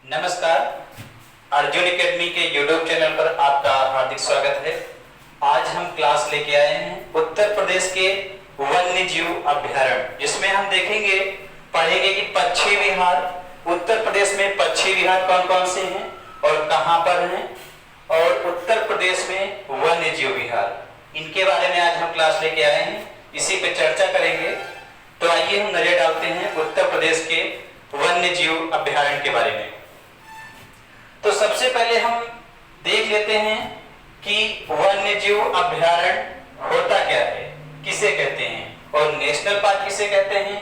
नमस्कार। अर्जुन एकेडमी के YouTube channel पर आपका हार्दिक स्वागत है। आज हम क्लास लेके आए हैं उत्तर प्रदेश के वन्य जीव अभ्यारण्य, जिसमें हम देखेंगे पढ़ेंगे कि पक्षी विहार, उत्तर प्रदेश में पक्षी विहार कौन कौन से हैं और कहां पर हैं, और उत्तर प्रदेश में वन्य जीव विहार, इनके बारे में आज हम क्लास लेके आए हैं, इसी पे चर्चा करेंगे। तो आइए हम नजर डालते हैं उत्तर प्रदेश के वन्य जीव अभ्यारण्य के बारे में। तो सबसे पहले हम देख लेते हैं कि वन्य जीव अभ्यारण्य होता क्या है, किसे कहते हैं, और नेशनल पार्क किसे कहते हैं,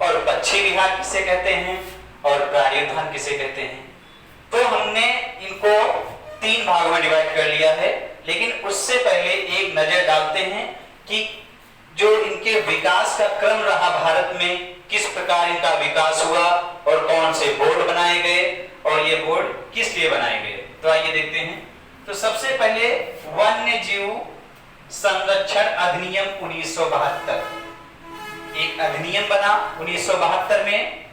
और पक्षी विहार किसे कहते हैं, और प्राणी उद्यान किसे कहते हैं। तो हमने इनको 3 भागों में डिवाइड कर लिया है, लेकिन उससे पहले एक नजर डालते हैं कि जो इनके विकास का क्रम रहा भारत में, किस प्रकार इनका विकास हुआ और कौन से बोर्ड बनाए गए और ये बोर्ड किस लिए बनाए गए। तो आइए देखते हैं। तो सबसे पहले वन्य जीव संरक्षण अधिनियम 1972, एक अधिनियम बना 1972 में,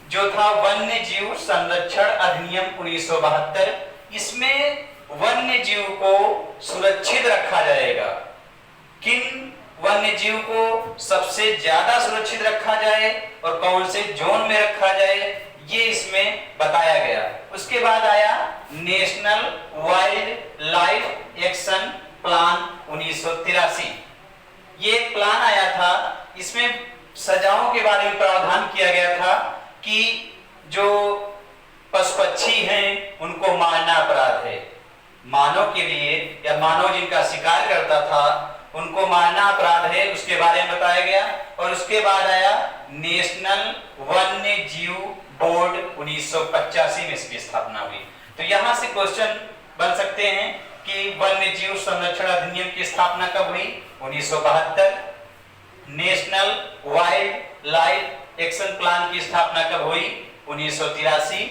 जो था वन्य जीव संरक्षण अधिनियम 1972। इसमें वन्य जीव को सुरक्षित रखा जाएगा। किन वन्य जीव को सबसे ज्यादा सुरक्षित रखा जाए और कौन से जोन में रखा जाए, ये इसमें बताया गया। उसके बाद आया national wild life action plan 1983। ये एक प्लान आया था, इसमें सजाओं के बारे में प्रावधान किया गया था कि जो पशु पक्षी हैं उनको मारना अपराध है। मानव के लिए या मानव जिनका शिकार करता था उनको मारना अपराध है, उसके बारे में बताया गया। और उसके बाद आया नेशनल वन्य जीव बोर्ड 1985 में इसकी स्थापना हुई। तो यहां से क्वेश्चन बन सकते हैं कि वन्य जीव संरक्षण अधिनियम की स्थापना कब हुई, 1972। National wild life action plan की स्थापना कब हुई, 1983।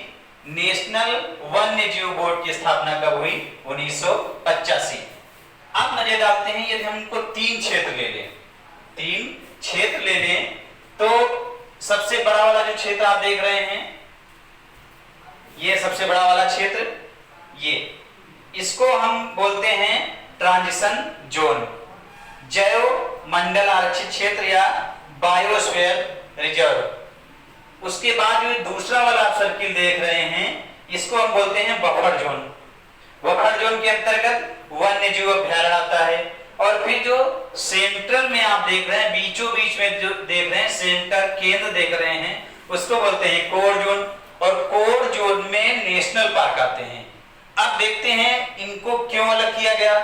नेशनल वन्य जीव बोर्ड की स्थापना कब हुई, 1985। अब नजर डालते हैं, यदि हम इनको 3 क्षेत्र ले लें, 3 क्षेत्र ले लें, तो सबसे बड़ा वाला जो क्षेत्र आप देख रहे हैं, ये सबसे बड़ा वाला क्षेत्र, ये इसको हम बोलते हैं ट्रांजिशन जोन, जैव मंडल आरक्षित क्षेत्र या बायोस्फीयर रिजर्व। उसके बाद जो दूसरा वाला आप सर्किल देख रहे हैं, इसको हम बोलते हैं बफर जोन। बफर जोन के अंतर्गत वन्य जीव अभ्यारण्य आता है। और फिर जो सेंट्रल में आप देख रहे हैं, बीचों बीच में जो देख रहे हैं, सेंटर केंद्र देख रहे हैं, उसको बोलते हैं कोर जोन। और कोर जोन में नेशनल पार्क आते हैं। अब देखते हैं इनको क्यों अलग किया गया।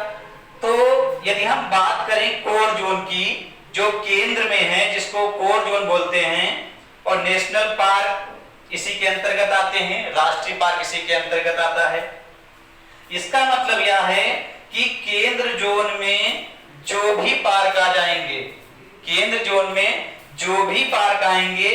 तो यदि हम बात करें कोर जोन की, जो केंद्र में है, जिसको कोर जोन बोलते हैं, और नेशनल पार्क इसी के अंतर्गत आते हैं, राष्ट्रीय पार्क इसी के अंतर्गत आता है। इसका मतलब यह है कि केंद्र जोन में जो भी पार्क आ जाएंगे, केंद्र जोन में जो भी पार्क आएंगे,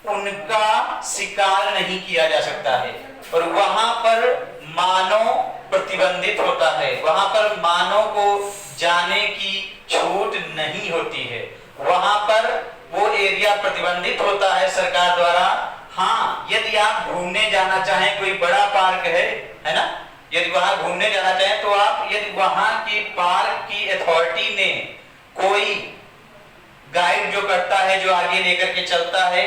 उनका शिकार नहीं किया जा सकता है, और वहां पर मानव प्रतिबंधित होता है, वहां पर मानव को जाने की छूट नहीं होती है, वहां पर वो एरिया प्रतिबंधित होता है सरकार द्वारा। हाँ, यदि आप घूमने जाना चाहें, कोई बड़ा पार्क है ना, यदि वहां घूमने जाना चाहें, तो आप, यदि वहां की पार्क की अथॉरिटी ने कोई गाइड जो करता है, जो आगे लेकर के चलता है,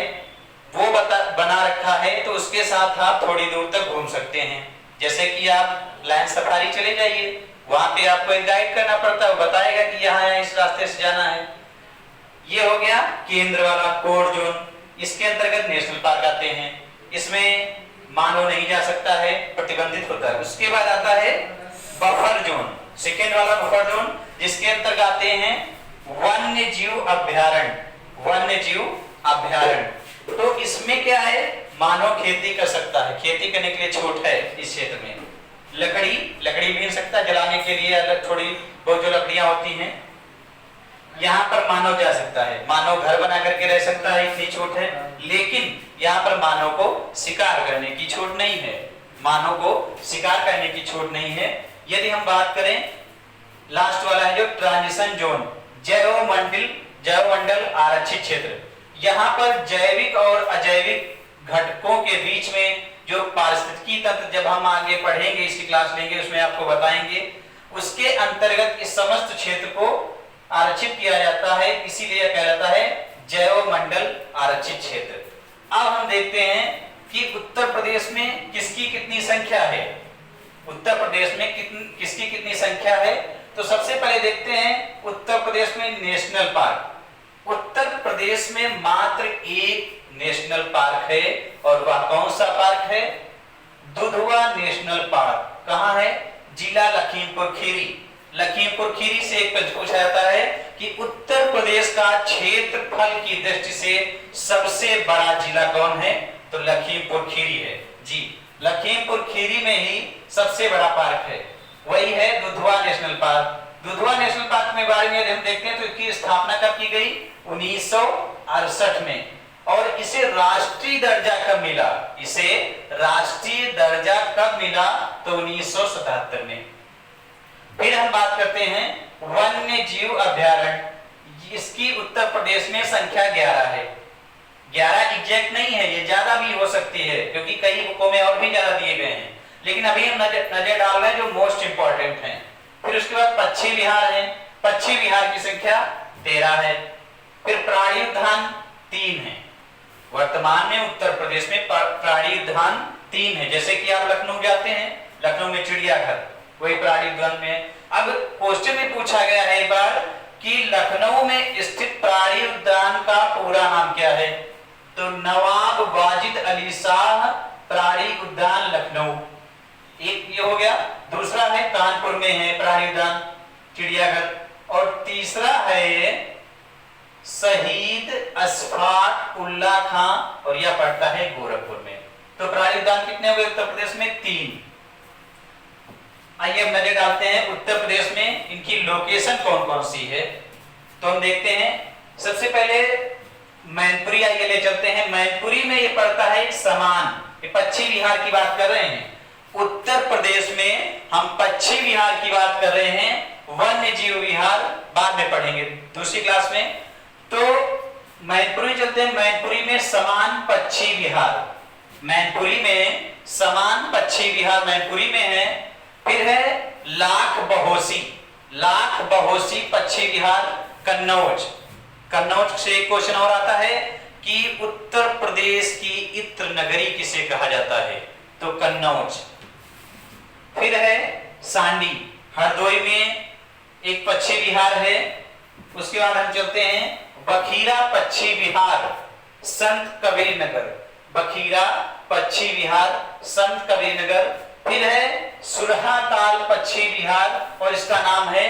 वो बना रखा है, तो उसके साथ आप थोड़ी दूर तक घूम सकते हैं। जैसे कि आप लाइन सफारी चले जाइए, वहां पे आपको एक गाइड करना पड़ता है, वो बताएगा कि यहाँ इस रास्ते से जाना है। ये हो गया केंद्र वाला कोर जोन। इसके अंतर्गत नेशनल पार्क आते हैं, इसमें मानव नहीं जा सकता है, प्रतिबंधित होता है। उसके बाद आता है बफर जोन, सेकेंड वाला बफर जोन, जिसके अंतर्गत आते हैं वन्य जीव अभ्यारण्य। वन्य जीव अभ्यारण्य, तो इसमें क्या है, मानव खेती कर सकता है, खेती करने के लिए छूट है इस क्षेत्र में। लकड़ी मिल सकता है जलाने के लिए, अलग थोड़ी बहुत जो लकड़ियां होती हैं, यहाँ पर मानव जा सकता है, मानव घर बना करके रह सकता है, इतनी छूट है। लेकिन यहाँ पर मानव को शिकार करने की छूट नहीं है, मानव को शिकार करने की छूट नहीं है। यदि हम बात करें, लास्ट वाला है जो ट्रांजिशन जोन, जैव मंडल आरक्षित क्षेत्र, यहाँ पर जैविक और अजैविक घटकों के बीच में जो पारिस्थितिकी तंत्र जब हम आगे पढ़ेंगे, इसकी क्लास लेंगे, उसमें आपको बताएंगे, उसके अंतर्गत इस समस्त क्षेत्र को आरक्षित किया जाता है, इसीलिए यह कहलाता है जैव मंडल आरक्षित क्षेत्र। अब हम देखते हैं कि उत्तर प्रदेश में किसकी कितनी संख्या है। उत्तर प्रदेश में किसकी कितनी संख्या है, तो सबसे पहले देखते हैं उत्तर प्रदेश में नेशनल पार्क। उत्तर प्रदेश में मात्र एक नेशनल पार्क है, और वह कौन सा पार्क है? Dudhwa national park. कहां है? जिला लखीमपुर खीरी। लखीमपुर खीरी से एक प्रश्न पूछा जाता है कि उत्तर प्रदेश का क्षेत्रफल की दृष्टि से सबसे बड़ा जिला कौन है? तो लखीमपुर खीरी है जी। लखीमपुर खीरी में ही सबसे बड़ा पार्क है, वही है Dudhwa national park. Dudhwa national park में बारे में हम देखते हैं तो इसकी स्थापना कब की गई? 1968 में। और इसे राष्ट्रीय दर्जा कब मिला? इसे राष्ट्रीय दर्जा कब मिला? तो 1977 में। फिर हम बात करते हैं वन्य जीव अभ्यारण्य। इसकी उत्तर प्रदेश में संख्या 11 है। 11 एग्जैक्ट नहीं है, ये ज्यादा भी हो सकती है, क्योंकि कई बुकों में और भी ज्यादा दिए गए हैं, लेकिन अभी हम नजर डाल रहे हैं जो मोस्ट इंपॉर्टेंट हैं। फिर उसके बाद पक्षी विहार है। पक्षी विहार की संख्या 13 है। फिर प्राणी उद्यान 3 है। वर्तमान में उत्तर प्रदेश में प्राणी उद्यान 3 है। जैसे कि आप लखनऊ जाते हैं, लखनऊ में चिड़ियाघर, वही प्राणी उद्यान में। अब क्वेश्चन में पूछा गया है एक बार कि लखनऊ में स्थित प्राणी उद्यान का पूरा नाम क्या है? तो नवाब वाजिद अली शाह प्राणी उद्यान लखनऊ, एक ये हो गया। दूसरा है कानपुर में है प्राणी उद्यान चिड़ियाघर, और तीसरा है शहीद अशफाक उल्ला खां, और यह पड़ता है गोरखपुर में। तो प्राणी उद्यान कितने हो गए उत्तर प्रदेश में? 3। आइए अब नजर डालते हैं उत्तर प्रदेश में इनकी लोकेशन कौन कौन सी है। तो हम देखते हैं सबसे पहले मैनपुरी, आइए ले चलते हैं। मैनपुरी में ये पड़ता है समान, ये पक्षी विहार की बात कर रहे हैं। उत्तर प्रदेश में हम पक्षी विहार की बात कर रहे हैं, वन्य जीव विहार बाद में पढ़ेंगे दूसरी क्लास में। तो मैनपुरी चलते हैं। मैनपुरी में समान पक्षी विहार, मैनपुरी में समान पक्षी विहार मैनपुरी में है। फिर है लाख बहोसी, लाख बहोसी पक्षी विहार कन्नौज। कन्नौज से एक क्वेश्चन और आता है कि उत्तर प्रदेश की इत्र नगरी किसे कहा जाता है? तो कन्नौज। फिर है सांडी, हरदोई में एक पक्षी विहार है। उसके बाद हम चलते हैं बखीरा पक्षी विहार संत कबीर नगर, बखीरा पक्षी विहार संत कबीर नगर। फिर है सुरहाताल पक्षी विहार, और इसका नाम है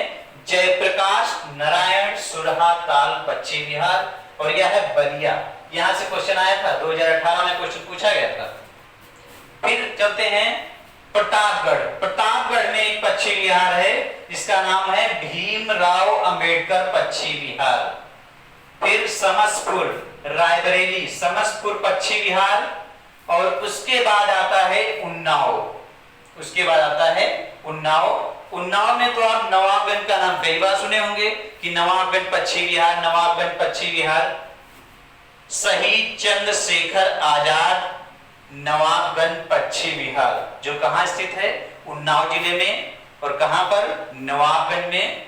जयप्रकाश नारायण सुरहाताल पक्षी विहार, और यह है बलिया। यहां से क्वेश्चन आया था, 2018 में क्वेश्चन पूछा गया था। फिर चलते हैं प्रतापगढ़। प्रतापगढ़ में एक पक्षी विहार है, इसका नाम है भीमराव अंबेडकर पक्षी विहार। फिर समसपुर रायबरेली, समसपुर पक्षी विहार, और उसके बाद आता है उन्नाव। उसके बाद आता है उन्नाव। उन्नाव में तो आप नवाबगंज का नाम कई बार सुने होंगे कि नवाबगंज पक्षी विहार, नवाबगंज पक्षी विहार। शहीद चंद्रशेखर आजाद नवाबगंज पक्षी विहार, जो कहां स्थित है? उन्नाव जिले में। और कहां पर? नवाबगंज में।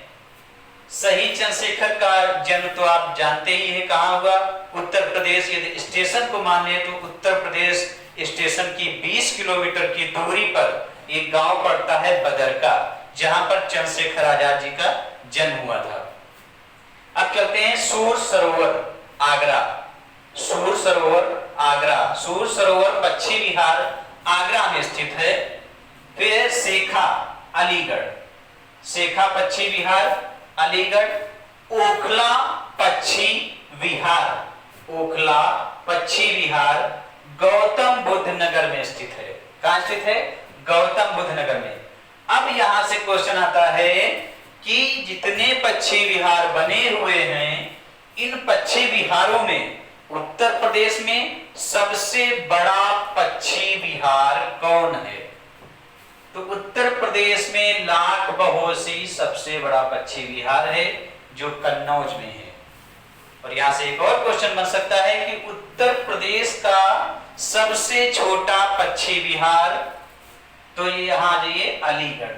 शहीद चंद्रशेखर का जन्म तो आप जानते ही है, कहां हुआ? उत्तर प्रदेश। यदि स्टेशन को माने तो उत्तर प्रदेश स्टेशन की 20 किलोमीटर की दूरी पर एक गांव पड़ता है बदरका, जहां पर चंद्रशेखर आजाद जी का जन्म हुआ था। अब चलते हैं सूर सरोवर आगरा। सूर सरोवर आगरा, सूर सरोवर पक्षी विहार आगरा में स्थित है। फिर शेखा अलीगढ़, शेखा पक्षी विहार अलीगढ़। ओखला पक्षी विहार, ओखला पक्षी विहार गौतम बुद्ध नगर में स्थित है। कहां स्थित है? गौतम बुद्ध नगर में। अब यहां से क्वेश्चन आता है कि जितने पक्षी विहार बने हुए हैं, इन पक्षी विहारों में उत्तर प्रदेश में सबसे बड़ा पक्षी विहार कौन है? तो उत्तर प्रदेश में लाख बहोसी सबसे बड़ा पक्षी विहार है, जो कन्नौज में है। और यहां से एक और क्वेश्चन बन सकता है कि उत्तर प्रदेश का सबसे छोटा पक्षी विहार, तो ये यहां आ जाइए अलीगढ़।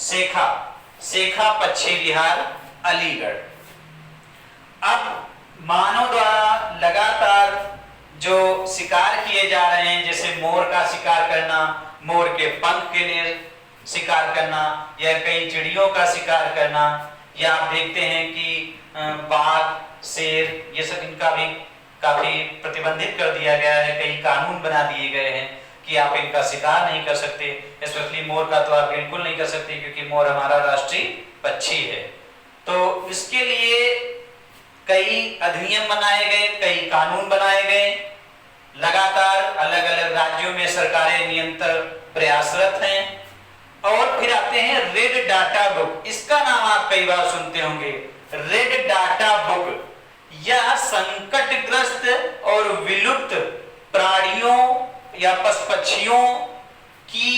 शेखा, शेखा पक्षी विहार अलीगढ़। अब मानव द्वारा लगातार जो शिकार किए जा रहे हैं, जैसे मोर का शिकार करना, मोर के पंख के लिए शिकार करना, या कई चिड़ियों का शिकार करना, या आप देखते हैं कि बाघ, शेर, ये सब इनका भी काफी प्रतिबंधित कर दिया गया है। कई कानून बना दिए गए हैं कि आप इनका शिकार नहीं कर सकते। स्पेशली मोर का तो आप बिल्कुल नहीं कर सकते, क्योंकि मोर हमारा राष्ट्रीय पक्षी है। तो इसके लिए कई अधिनियम बनाए गए, कई कानून बनाए गए। लगातार अलग अलग राज्यों में सरकारें निरंतर प्रयासरत हैं। और फिर आते हैं रेड डाटा बुक। इसका नाम आप कई बार सुनते होंगे, रेड डाटा बुक। यह संकटग्रस्त और विलुप्त प्राणियों या पशु पक्षियों की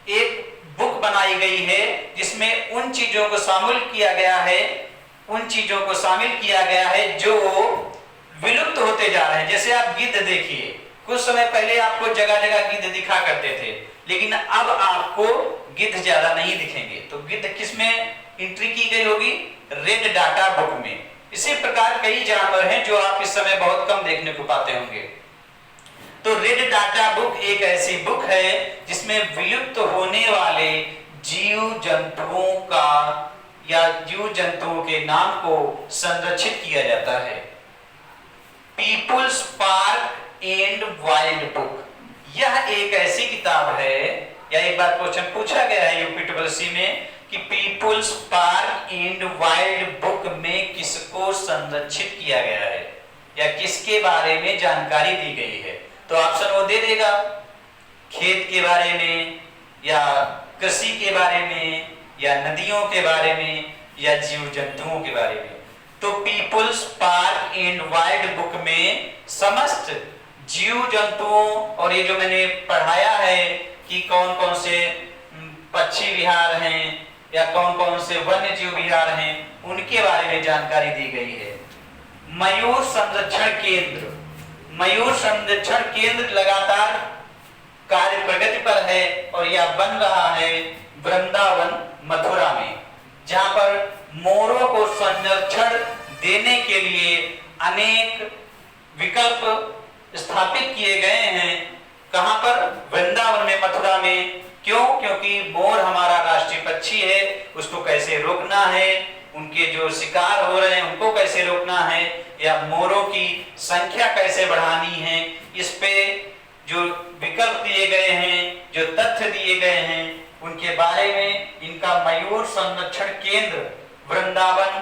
एक बुक बनाई गई है, जिसमें उन चीजों को शामिल किया गया है, उन चीजों को शामिल किया गया है जो विलुप्त होते जा रहे हैं। जैसे आप गिद्ध देखिए, कुछ समय पहले आपको जगह जगह गिद्ध दिखा करते थे, लेकिन अब आपको गिद्ध ज्यादा नहीं दिखेंगे। तो गिद्ध किसमें एंट्री की गई होगी? रेड डाटा बुक में। इसी प्रकार कई जानवर हैं जो आप इस समय बहुत कम देखने को पाते होंगे। तो रेड डाटा बुक एक ऐसी बुक है जिसमें विलुप्त होने वाले जीव जंतुओं का या जीव जंतुओं के नाम को संरक्षित किया जाता है। People's park and wild book, यह एक ऐसी किताब है, या एक बार क्वेश्चन पूछा गया है यूपीट्रिपल में कि people's park and wild book में किसको संरक्षित किया गया है या किसके बारे में जानकारी दी गई है। तो ऑप्शन वो दे देगा, खेत के बारे में, या कृषि के बारे में, या नदियों के बारे में, या जीव जंतुओं के बारे में। तो people's park and wild book में समस्त जीव जंतुओं, और ये जो मैंने पढ़ाया है कि कौन कौन से पक्षी विहार हैं या कौन कौन से वन्य जीव विहार हैं, उनके बारे में जानकारी दी गई है। मयूर संरक्षण केंद्र, मयूर संरक्षण केंद्र लगातार कार्य प्रगति पर है और यह बन रहा है वृंदावन मथुरा में, जहां पर मोरों को संरक्षण देने के लिए अनेक विकल्प स्थापित किए गए हैं। कहां पर? वृंदावन में, मथुरा में। क्यों? क्योंकि मोर हमारा राष्ट्रीय पक्षी है, उसको कैसे रोकना है, उनके जो शिकार हो रहे हैं उनको कैसे रोकना है, या मोरों की संख्या कैसे बढ़ानी है, इस पे जो विकल्प दिए गए हैं, जो तथ्य दिए गए हैं, उनके बारे में इनका मयूर संरक्षण केंद्र वृंदावन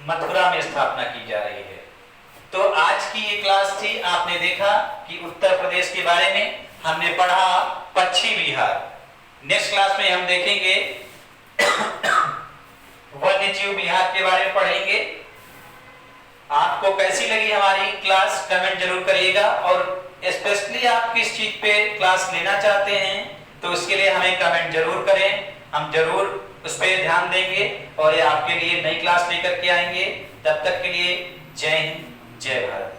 मथुरा में स्थापना की जा रही है। तो आज की ये क्लास थी, आपने देखा कि उत्तर प्रदेश के बारे में हमने पढ़ा पक्षी विहार। नेक्स्ट क्लास में हम देखेंगे वन्य जीव विहार के बारे में पढ़ेंगे। आपको कैसी लगी हमारी क्लास कमेंट जरूर करिएगा, और स्पेशली आप किस चीज पे क्लास लेना चाहते हैं तो उसके लिए हमें कमेंट जरूर करें, हम जरूर उस पर ध्यान देंगे और ये आपके लिए नई क्लास लेकर के आएंगे। तब तक के लिए जय हिंद, जय भारत।